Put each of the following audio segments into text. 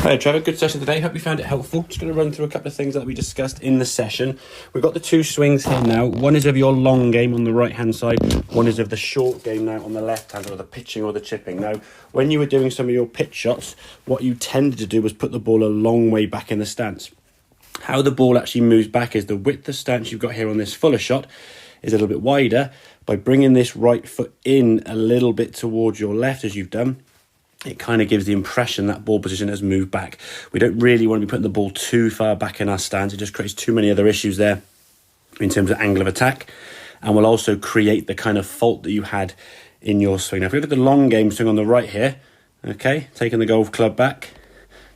Hi Trevor, good session today. Hope you found it helpful. Just going to run through a couple of things that we discussed in the session. We've got the two swings here now. One is of your long game on the right hand side. One is of the short game now on the left hand, or the pitching or the chipping. Now, when you were doing some of your pitch shots, what you tended to do was put the ball a long way back in the stance. How the ball actually moves back is the width of stance you've got here on this fuller shot is a little bit wider. By bringing this right foot in a little bit towards your left as you've done, it kind of gives the impression that ball position has moved back. We don't really want to be putting the ball too far back in our stance. It just creates too many other issues there in terms of angle of attack, and will also create the kind of fault that you had in your swing. Now, if you look at the long game swing on the right here, okay, taking the golf club back,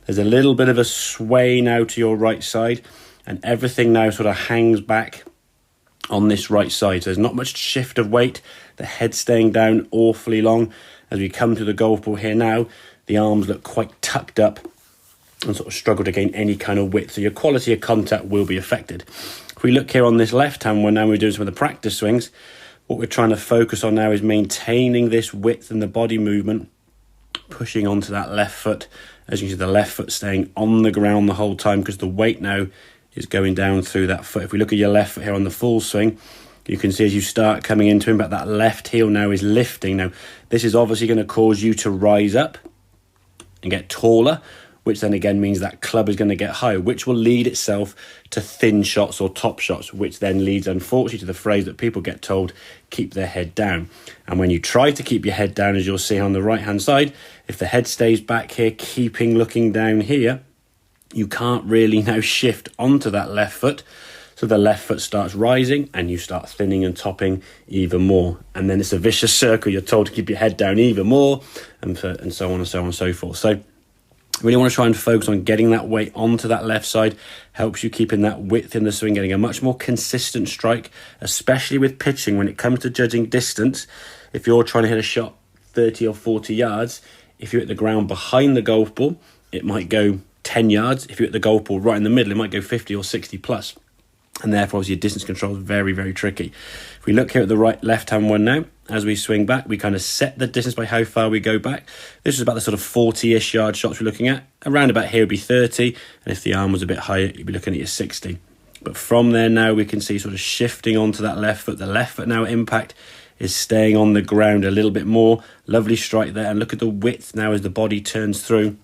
there's a little bit of a sway now to your right side, and everything now sort of hangs back on this right side. So there's not much shift of weight. The head staying down awfully long. As we come to the golf ball here now, the arms look quite tucked up and sort of struggle to gain any kind of width. So your quality of contact will be affected. If we look here on this left hand one, now we're doing some of the practice swings, what we're trying to focus on now is maintaining this width in the body movement, pushing onto that left foot. As you can see, the left foot staying on the ground the whole time because the weight now is going down through that foot. If we look at your left foot here on the full swing, you can see as you start coming into him, but that left heel now is lifting. Now, this is obviously going to cause you to rise up and get taller, which then again means that club is going to get higher, which will lead itself to thin shots or top shots, which then leads, unfortunately, to the phrase that people get told, keep their head down. And when you try to keep your head down, as you'll see on the right-hand side, if the head stays back here, looking down here, you can't really now shift onto that left foot. So the left foot starts rising and you start thinning and topping even more. And then it's a vicious circle. You're told to keep your head down even more and so on and so on and so forth. So really want to try and focus on getting that weight onto that left side. Helps you keeping that width in the swing, getting a much more consistent strike, especially with pitching when it comes to judging distance. If you're trying to hit a shot 30 or 40 yards, if you're at the ground behind the golf ball, it might go 10 yards. If you're at the golf ball right in the middle, it might go 50 or 60 plus. And therefore, obviously, your distance control is very, very tricky. If we look here at the left-hand one now, as we swing back, we kind of set the distance by how far we go back. This is about the sort of 40-ish yard shots we're looking at. Around about here would be 30, and if the arm was a bit higher, you'd be looking at your 60. But from there now, we can see sort of shifting onto that left foot. The left foot now at impact is staying on the ground a little bit more. Lovely strike there, and look at the width now as the body turns through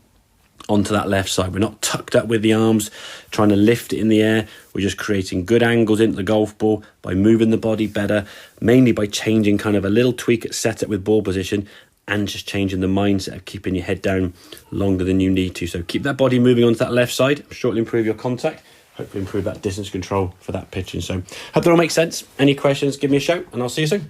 onto that left side. We're not tucked up with the arms, trying to lift it in the air. We're just creating good angles into the golf ball by moving the body better, mainly by changing kind of a little tweak at setup with ball position and just changing the mindset of keeping your head down longer than you need to. So keep that body moving onto that left side, shortly improve your contact, hopefully improve that distance control for that pitching. So hope that all makes sense. Any questions, give me a shout and I'll see you soon.